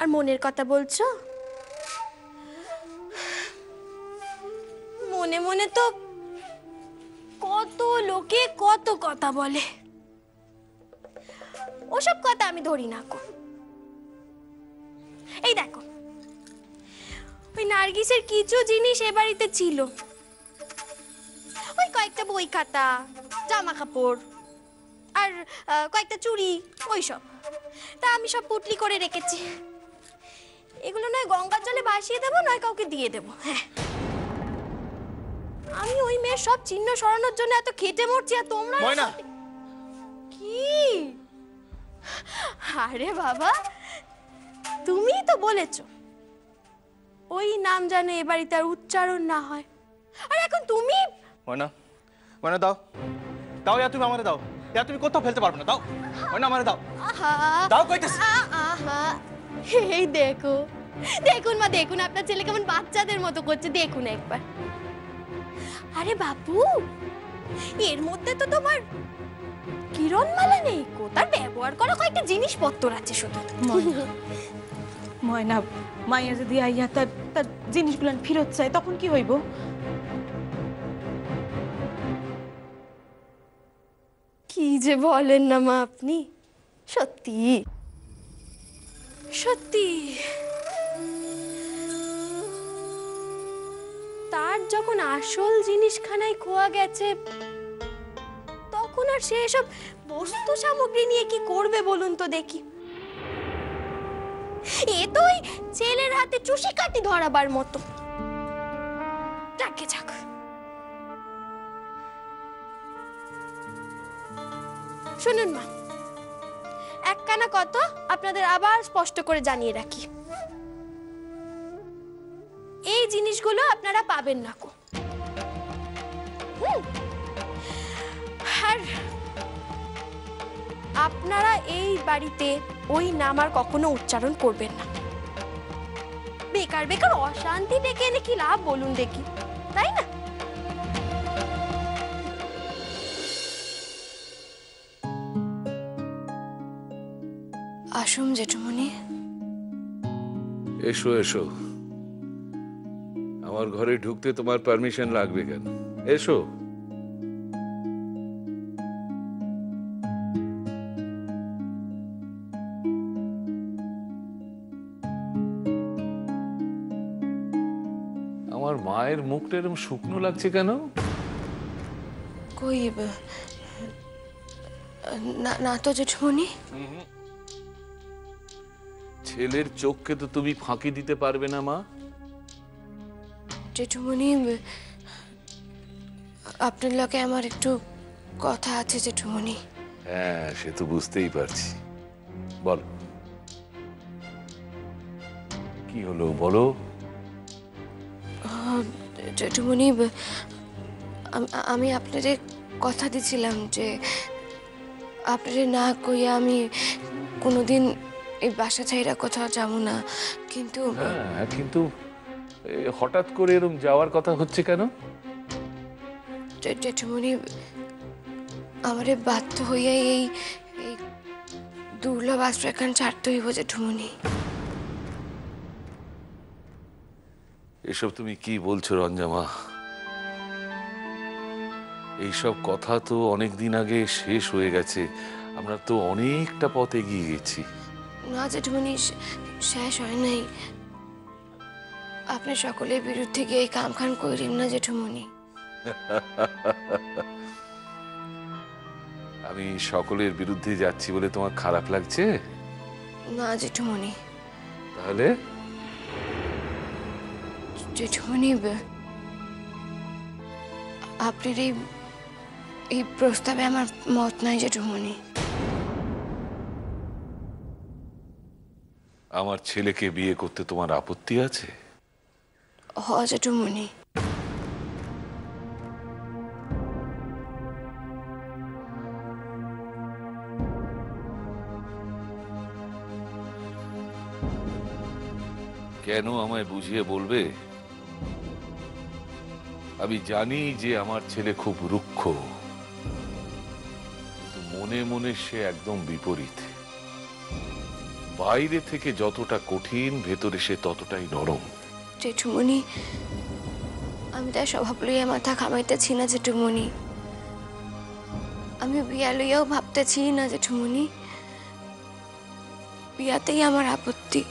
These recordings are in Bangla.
আর মনের কথা বলছো? মনে মনে তো কত লোকে কত কথা বলে, ওসব কথা আমি ধরি না কো। এই দেখো, ওই নার্গিসের কিছু জিনিস এ বাড়িতে ছিল, ওই কয়েকটা বই খাতা, জামা কাপড় আর কয়েকটা চুড়ি, ওইসব তা আমি সব পুটলি করে রেখেছি। এগুলো নয় গঙ্গার জলে ভাসিয়ে দেবো, নয় কাউকে দিয়ে দেবো। হ্যাঁ, আমি ওই মেয়ের সব চিহ্ন সরানোর জন্য এত খেটে মরছি, আর তোমরা কি? আরে বাবা, তুমিই তো বলেছো ওই নাম যেন এ বাড়িতে আর উচ্চারণ না হয়। আর এখন তুমি ময়না, ময়না দাও দাও, তুমি আমারে দাও, তুমি কোথাও ফেলতে পারবে না, দাও ময়না আমারে দাও, দাও কইতেছি। এই দেখো, দেখুন মা, দেখুন আপনার ছেলে কেমন বাচ্চাদের মতো করছে, দেখুন একবার। আরে বাবু, এর মধ্যে তো তোমার কিরণমালা নেই কো, তার ব্যবহার করা কয়েকটা জিনিসপত্র আছে শুধু। ময়না, মাইয়া যদি আইয়া তার তার জিনিসগুলো ফেরত চায় তখন কি হইব? কি যে বলেন না মা আপনি, সত্যি সত্যি তার যখন আসল জিনিসখানাই খোয়া গেছে, তখন আর সে এসব বস্তু সামগ্রী নিয়ে কি করবে বলুন তো দেখি। এ তো ওই ছেলের হাতে চুষি কাটি ধরাবার মতো। যাকে যাক, শুনুন মা, একখানা কথা আপনাদের আবার স্পষ্ট করে জানিয়ে রাখি, এই জিনিসগুলো আপনারা পাবেন না কো। আর আপনারা এই বাড়িতে ওই নাম আর কখনো উচ্চারণ করবেন না। বেকার বেকার অশান্তি ডেকে এনে কি লাভ বলুন দেখি, তাই না? আসুন জেঠুমনি। এসো এসো, আমার ঘরে ঢুকতে তোমার পারমিশন লাগবে কেন? এসো। আমার মায়ের মুখটা এরকম শুকনো লাগছে কেন? কই না তো জেঠুমনি। ছেলের চোখকে তো তুমি ফাঁকি দিতে পারবে না মা। জেঠুমনি, আপনার লগে আমার একটু কথা আছে জেঠুমনি। হ্যাঁ, সে তো বুঝতেই পারছি, বল কি হলো বলো। জেঠুমনি, আমি আপনারে কথা দিছিলাম যে আপনারে না কইয়া আমি কোনোদিন এই বাসা ছাইরা কোথাও যাব না, কিন্তু হ্যাঁ, কিন্তু হঠাৎ করে এরকম যাওয়ার কথা হচ্ছে কেন? জেঠুমনি, আমারে বাধ্য হইয়া এই দুর্লভ আশ্রয়খান ছাড়তে হইব জেঠুমনি। এসব তুমি কি বলছো রঞ্জামা? এইসব কথা তো অনেকদিন আগে শেষ হয়ে গেছে, আমরা তো অনেকটা পথ এগিয়ে গেছি। না জেঠুমনি, শেষ হয় নাই। আপনি সকলের বিরুদ্ধে গিয়ে এই কাম খান করিম না জেঠুমনি। আমি সকলের বিরুদ্ধে যাচ্ছি বলে তোমার খারাপ লাগছে? না জেঠুমনি। তাহলে জেঠুমনি, আপনার এই প্রস্তাবে আমার মত নাই জেঠুমনি। আমার ছেলেকে বিয়ে করতে তোমার আপত্তি আছে? হ জেঠুমনি। কেন আমায় বুঝিয়ে বলবে? আমি জানি যে আমার ছেলে খুব রুক্ষ, কিন্তু মনে মনে সে একদম বিপরীত। বাইরে থেকে যতটা কঠিন, ভেতরে সে ততটাই নরম। জেঠুমনি, আমি তার স্বভাব লইয়া মাথা ঘামাইতেছি না জেঠুমনি। আমি বিয়া লইয়াও ভাবতেছি না জেঠুমনি। বিয়াতেই আমার আপত্তি।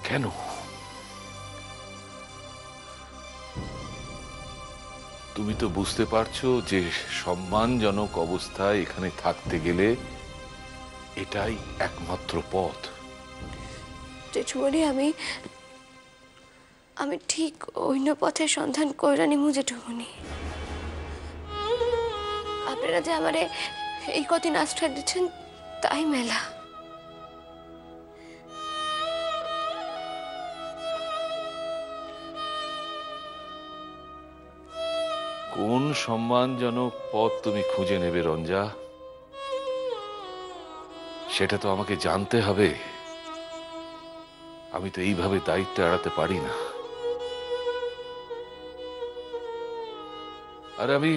কেন? তুমি তো বুঝতে পারছো যে সম্মানজনক অবস্থায় এখানে থাকতে গেলে এটাই একমাত্র পথ। জেঠুমনি, আমি ঠিক অন্য পথের সন্ধান কইরা নিমু জেঠুমনি। আপনারা যে আমারে এই কদিন আশ্রয় দিচ্ছেন তাই মেলা। কোন সম্মানজনক পথ তুমি খুঁজে নেবে রঞ্জা, সেটা তো আমাকে জানতে হবে। আমি তো এইভাবে দায়িত্ব এড়াতে পারি না। আর আমি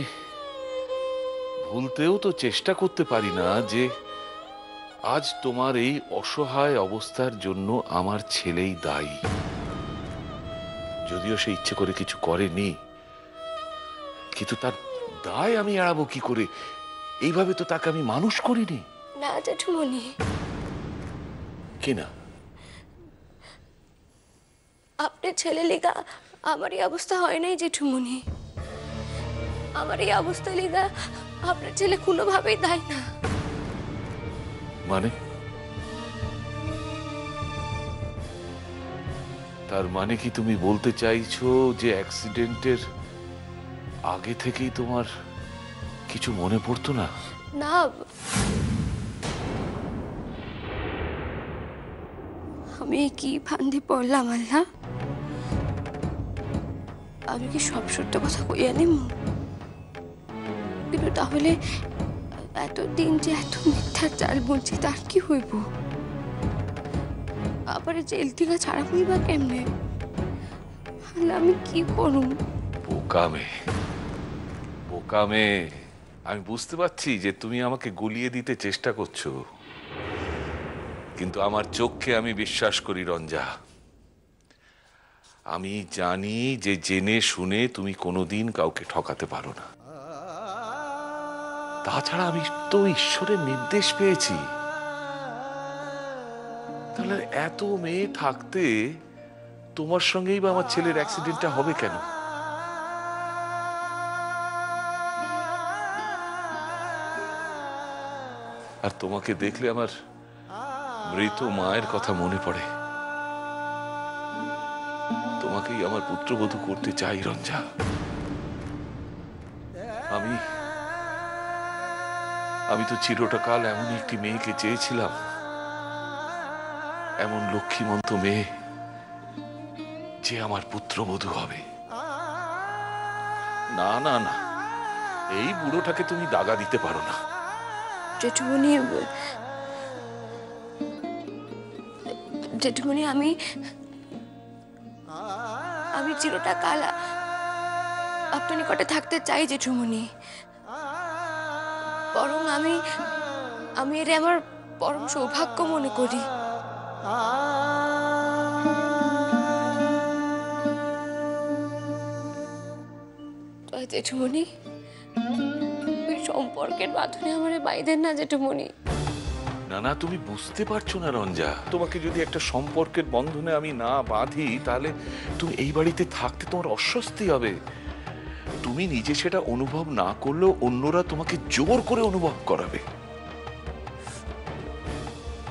ভুলতেও তো চেষ্টা করতে পারি না যে আজ তোমার এই অসহায় অবস্থার জন্য আমার ছেলেই দায়ী। যদিও সে ইচ্ছে করে কিছু করেনি, কিন্তু তার দায় আমি এড়াবো কি করে? এইভাবে তো তাকে আমি মানুষ করিনি। না জেঠুমনি, কি না? আপনার ছেলে লিগা আমার এই অবস্থা হয় নাই জেঠুমনি। আমার এই অবস্থা লিগা আপনার ছেলে কোনোভাবেই দায় না। মানে? তার মানে কি তুমি বলতে চাইছো যে অ্যাক্সিডেন্টের আগে থেকেই তোমার কিছু মনে পড়তো না? না, আমি কি ফান্দি পড়লাম আল্লাহ? আমি কি সব সত্য কথা কইয়া নিম? কিন্তু তাহলে এতদিন যে এত মিথ্যার চাল বলছি তার কি হইব? আবার জেল থেকে ছাড়া হইবা কেমনে? আল্লাহ, আমি কি করুম? বোকা মেয়ে, বোকা মেয়ে। আমি বুঝতে পারছি যে তুমি আমাকে গলিয়ে দিতে চেষ্টা করছো, কিন্তু আমার চোখকে আমি বিশ্বাস করি রঞ্জা। আমি জানি যে জেনে শুনে তুমি কোনোদিন কাউকে ঠকাতে পারো না। তাছাড়া আমি তো ঈশ্বরের নির্দেশ পেয়েছি। তাহলে এত মেয়ে থাকতে তোমার সঙ্গেই বা আমার ছেলের অ্যাক্সিডেন্টটা হবে কেন? আর তোমাকে দেখলে আমার মৃত মায়ের কথা মনে পড়ে। তোমাকেই আমার পুত্রবধূ করতে চাই রঞ্জা। আমি তো চিরকাল এমন একটি মেয়েকে চেয়েছিলাম, এমন লক্ষ্মীমন্ত মেয়ে যে আমার পুত্রবধূ হবে। না না না, এই বুড়োটাকে তুমি দাগা দিতে পারো না। জেঠুমনি, জেঠুমনি, আমি চিরটা কাল আপনার নিকটে থাকতে চাই জেঠুমনি। বরং আমি এর আমার পরম সৌভাগ্য মনে করি। জেঠুমনি, ওই সম্পর্কের বাঁধনে আমার বাইদেন না জেঠুমনি। না না, তুমি বুঝতে পারছো না রঞ্জা। তোমাকে যদি একটা সম্পর্কের বন্ধনে আমি না বাঁধি, তাহলে তুমি এই বাড়িতে থাকতে তোমার অস্বস্তি হবে। তুমি নিজে সেটা অনুভব না করলেও অন্যরা তোমাকে জোর করে অনুভব করাবে।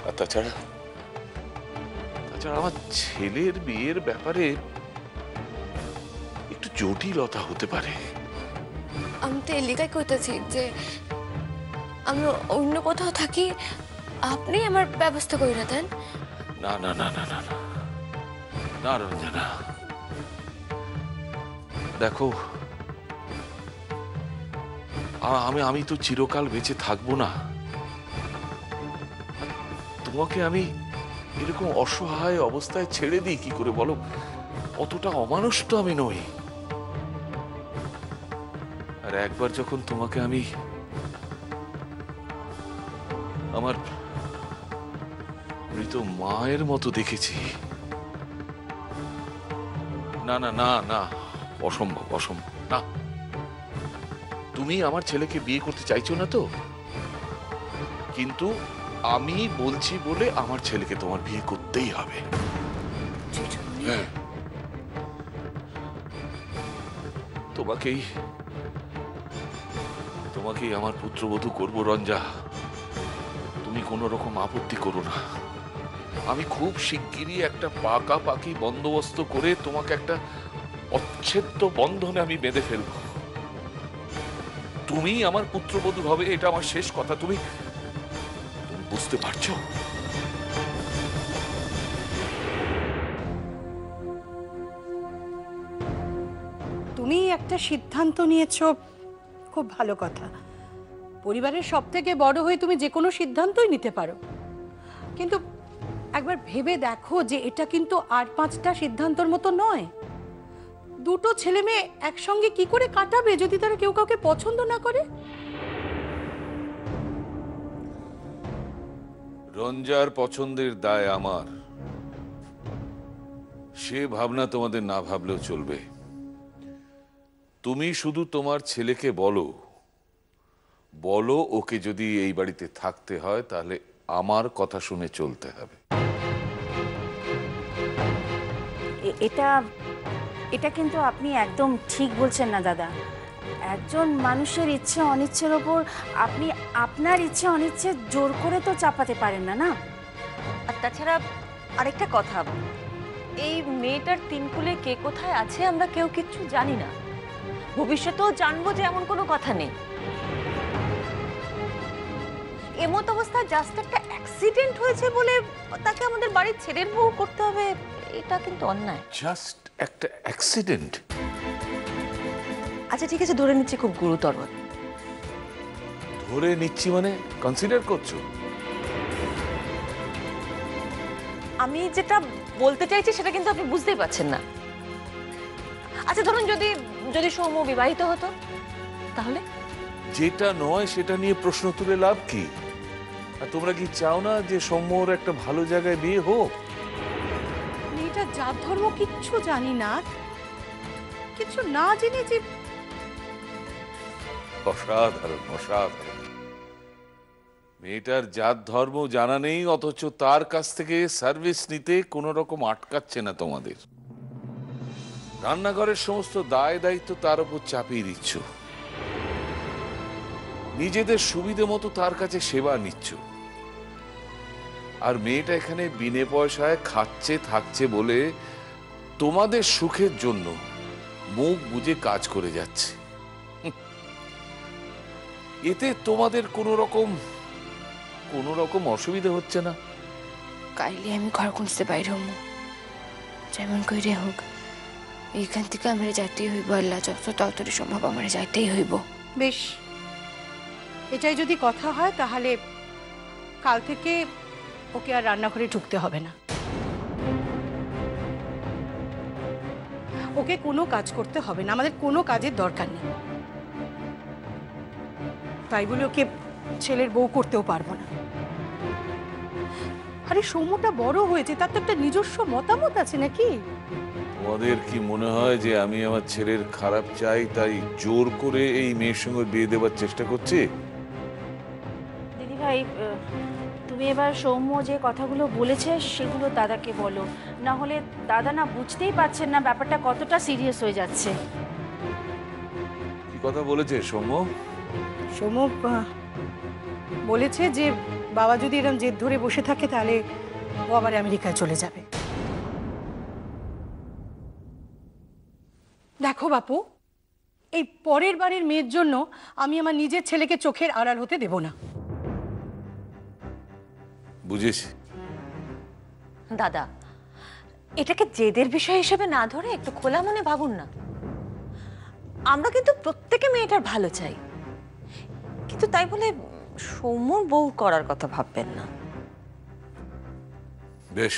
আর তাছাড়া আমার ছেলের বিয়ের ব্যাপারে একটু জটিলতা হতে পারে। আমি তো এলিকায় কইতেছি যে আমি অন্য কোথাও থাকি, আপনি আমার ব্যবস্থা কইরা দেন। না না না না না না রঞ্জনা, দেখো আমি তো চিরকাল বেঁচে থাকবো না। তোমাকে আমি এরকম অসহায় অবস্থায় ছেড়ে দিই কি করে বলো? অতটা অমানুষ তো আমি নই। আর একবার যখন তোমাকে আমি আমার মৃত মায়ের মতো দেখেছি। না না না না, অসম্ভব অসম্ভব না। তুমি আমার ছেলেকে বিয়ে করতে চাইছো না তো, কিন্তু আমি বলছি বলে আমার ছেলেকে তোমার বিয়ে করতেই হবে। হ্যাঁ, তোমাকেই তোমাকেই আমার পুত্রবধূ করবো রঞ্জা। তুমি কোনো রকম আপত্তি করো না। আমি খুব শিগগিরই একটা পাকাপাকি বন্দোবস্ত করে তোমাকে একটা অচ্ছেদ্য বন্ধনে আমি বেঁধে ফেলবো। তুমি আমার পুত্রবধূ হবে, এটা আমার শেষ কথা। তুমি বুঝতে পারছো? তুমি একটা সিদ্ধান্ত নিয়েছো, খুব ভালো কথা। পরিবারের সব থেকে বড় হয়ে তুমি যে কোনো সিদ্ধান্তই নিতে পারো, কিন্তু একবার ভেবে দেখো যে এটা কিন্তু আর 5টা সিদ্ধান্তর মতো নয়। দুটো ছেলে মেয়ে একসঙ্গে কি করে কাটাবে যদি তারা কেউ কাউকে পছন্দ না করে? রঞ্জার পছন্দের দায় আমার, সে ভাবনা তোমাদের না ভাবলেও চলবে। তুমি শুধু তোমার ছেলেকে বলো বলো ওকে যদি এই বাড়িতে থাকতে হয় তাহলে আমার কথা শুনে চলতে হবে। এটা কিন্তু আপনি একদম ঠিক বলছেন না দাদা। একজন মানুষের ইচ্ছে অনিচ্ছের ওপর আপনি আপনার ইচ্ছে অনিচ্ছে জোর করে তো চাপাতে পারেন না, না? আর তাছাড়া আরেকটা কথা, এই মেয়েটার তিনকুলে কে কোথায় আছে আমরা কেউ কিচ্ছু জানি না। ভবিষ্যতেও জানবো যে এমন কোনো কথা নেই। এমত অবস্থায় জাস্ট একটা অ্যাক্সিডেন্ট হয়েছে বলে তাকে আমাদের বাড়ির ছেলের বউ করতে হবে, এটা কিন্তু অন্যায়। জাস্ট একটা অ্যাক্সিডেন্ট? আচ্ছা ঠিক আছে, ধরে নিচ্ছি খুব গুরুতর। ধরে নিচ্ছি মানে কনসিডার করছো? আমি যেটা বলতে চাইছি সেটা কিন্তু আপনি বুঝতেই পারছেন না। আচ্ছা ধরুন যদি যদি সৌম্য বিবাহিত হতো তাহলে? যেটা নয় সেটা নিয়ে প্রশ্ন তুলে লাভ কি? আর তোমরা কি চাও না যে সৌম্যর একটা ভালো জায়গায় বিয়ে হোক? মেয়েটা জাত ধর্ম কিচ্ছু জানি না, কিছু না জেনে যে। অসাধারণ অসাধারণ। মেয়েটার জাত ধর্ম জানা নেই, অথচ তার কাছ থেকে সার্ভিস নিতে কোনো রকম আটকাচ্ছে না তোমাদের। রান্নাঘরের সমস্ত দায় দায়িত্ব তার উপর চাপিয়ে দিচ্ছ, নিজেদের সুবিধে মতো তার কাছে সেবা নিচ্ছ। আর মেয়েটা এখানে বিনে পয়সায় খাচ্ছে থাকছে বলে তোমাদের সুখের জন্য মুখ বুজে কাজ করে যাচ্ছে। এতে তোমাদের কোনো রকম অসুবিধা হচ্ছে না? কাইলে আমি ঘর খুঁজতে বাইরে হমু, যেমন কইরে হোক এইখান থেকে আমার যাইতেই হইব। আল্লাহ যত তাড়াতাড়ি সম্ভব আমার যাইতেই হইব। বেশ, এটাই যদি কথা হয় তাহলে কাল থেকে ওকে আর রান্নাঘরে ঢুকতে হবে না। ওকে কোনো কাজ করতে হবে না, আমাদের কোনো কাজের দরকার নেই। তাই বলে ওকে ছেলের বউ করতেও পারবো না। আরে সৌম্যটা বড় হয়েছে, তার তো একটা নিজস্ব মতামত আছে নাকি? তোমাদের কি মনে হয় যে আমি আমার ছেলের খারাপ চাই তাই জোর করে এই মেয়ের সঙ্গে বিয়ে দেওয়ার চেষ্টা করছি? দিদি ভাই, তুমি এবার সৌম্য যে কথাগুলো বলেছে সেগুলো দাদাকে বলো, না হলে দাদা না বুঝতেই পারছেন না ব্যাপারটা কতটা সিরিয়াস হয়ে যাচ্ছে। কি কথা বলেছে সৌম্য? সৌম্য বলেছে যে বাবা যদি এরকম জেদ ধরে বসে থাকে তাহলে ও আবার আমেরিকায় চলে যাবে। দেখো বাপু, এই পরের বারের মেয়ের জন্য আমি আমার নিজের ছেলেকে চোখের আড়াল হতে দেব না। বুঝেছি। দাদা, এটাকে জেদের বিষয় হিসেবে না ধরে একটু খোলা মনে ভাবুন না। আমরা কিন্তু প্রত্যেকে মেয়েটার ভালো চাই, কিন্তু তাই বলে সৌম্যর বউ করার কথা ভাববেন না। বেশ,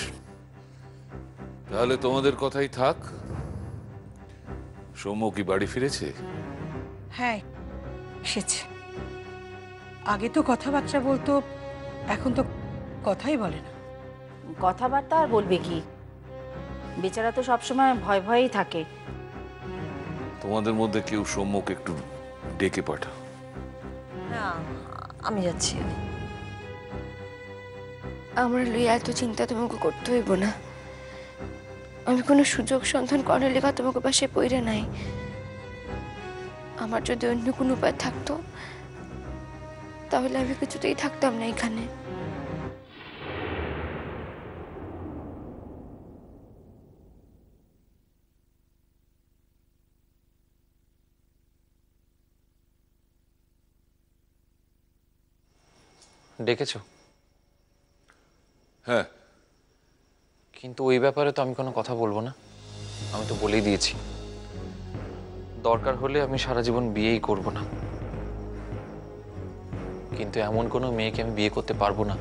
তাহলে তোমাদের কথাই থাক। সৌম্য কি বাড়ি ফিরেছে? হ্যাঁ, এসেছে। আগে তো কথাবার্তা বলতো, এখন তো কথাই বলে না। কথাবার্তা আর বলবে কি, বেচারা তো সবসময় ভয় ভয়েই থাকে। তোমাদের মধ্যে কেউ সৌম্যকে একটু ডেকে পাঠাও। না, আমি যাচ্ছি। আমার লইয়া এত চিন্তা তোমাকে করতে হইব না। আমি কোনো সুযোগ সন্ধান করার লেখা তোমাকে পাশে পড়ে নাই। আমার যদি অন্য কোনো উপায় থাকতো তাহলে আমি কিছুতেই থাকতাম না এখানে। ডেকেছো? হ্যাঁ। কিন্তু ওই ব্যাপারে তো আমি কোনো কথা বলবো না। আমি তো বলেই দিয়েছি, দরকার হলে আমি সারা জীবন বিয়েই করব না। কিন্তু এমন কোনো মেয়েকে আমি বিয়ে করতে পারবো না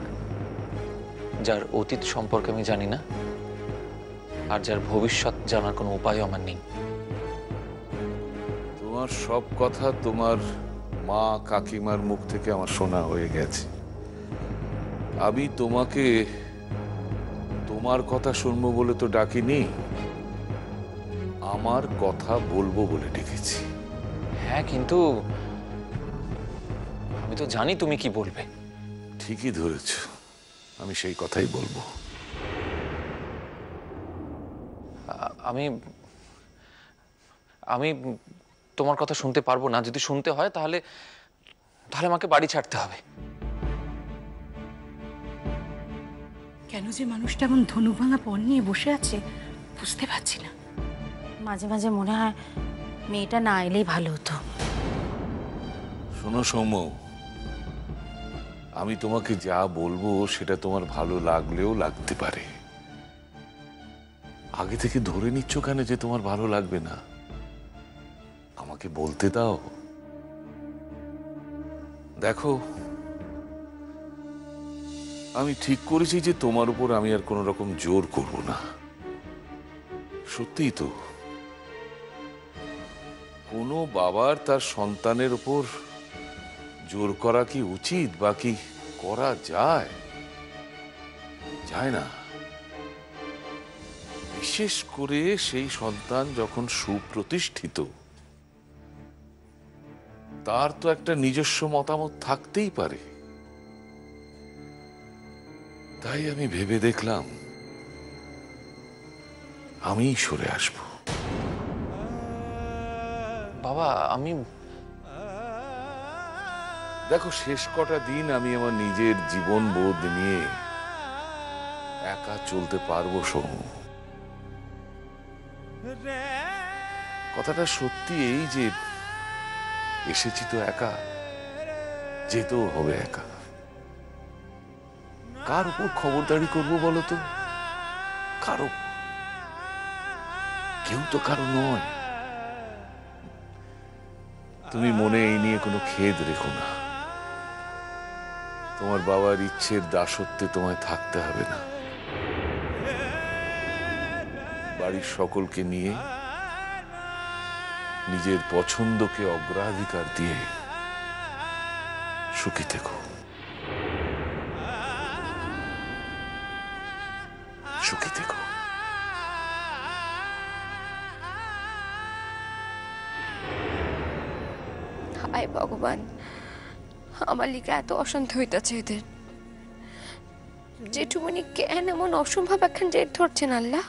যার অতীত সম্পর্কে আমি জানি না, আর যার ভবিষ্যৎ জানার কোনো উপায় আমার নেই। তোমার সব কথা তোমার মা কাকিমার মুখ থেকে আমার শোনা হয়ে গেছে। আমি তোমাকে তোমার কথা শুনবো বলে তো ডাকিনি, আমার কথা বলবো বলে ডেকেছি। হ্যাঁ, কিন্তু আমি তো জানি তুমি কি বলবে। ঠিকই ধরেছ, আমি সেই কথাই বলবো। আমি আমি তোমার কথা শুনতে পারবো না। যদি শুনতে হয় তাহলে আমাকে বাড়ি ছাড়তে হবে। কেন যে মানুষটা এমন ধনুক ভাঙা পণ নিয়ে বসে আছে বুঝতে পারছি না। মাঝে মাঝে মনে হয় মেয়েটা না এলেই ভালো হতো। শোনো সৌম্য, আমি তোমাকে যা বলবো সেটা তোমার ভালো লাগলেও লাগতে পারে। আগে থেকে ধরে নিচ্ছ কেন যে তোমার ভালো লাগবে না? আমাকে বলতে দাও। দেখো, আমি ঠিক করেছি যে তোমার উপর আমি আর কোনো রকম জোর করব না। সত্যিই তো, কোনো বাবার তার সন্তানের উপর জোর করা কি উচিত বা কি করা যায়? যায় না। বিশেষ করে সেই সন্তান যখন সুপ্রতিষ্ঠিত, তার তো একটা নিজস্ব মতামত থাকতেই পারে। তাই আমি ভেবে দেখলাম আমিই সরে আসব। বাবা, আমি দেখো, শেষ কটা দিন আমি আমার নিজের জীবন বোধ নিয়ে একা চলতে পারবো সৌম্য। কথাটা সত্যি এই যে এসেছি তো একা, যেতেও হবে একা। কার উপর খবরদারি করবো বলো তো? কারো, কেউ তো কারো নয়। তুমি মনে এই নিয়ে কোনো খেদ রেখো না। তোমার বাবার ইচ্ছের দাসত্বে তোমায় থাকতে হবে না। বাড়ির সকলকে নিয়ে নিজের পছন্দকে অগ্রাধিকার দিয়ে সুখী থেকো, সুখী থেকো। হায় ভগবান, আমার লিগে এত অশান্তি হইতাছে এদের। জেঠুমনি কেন এমন অসম্ভব একখান জেদ ধরছেন আল্লাহ?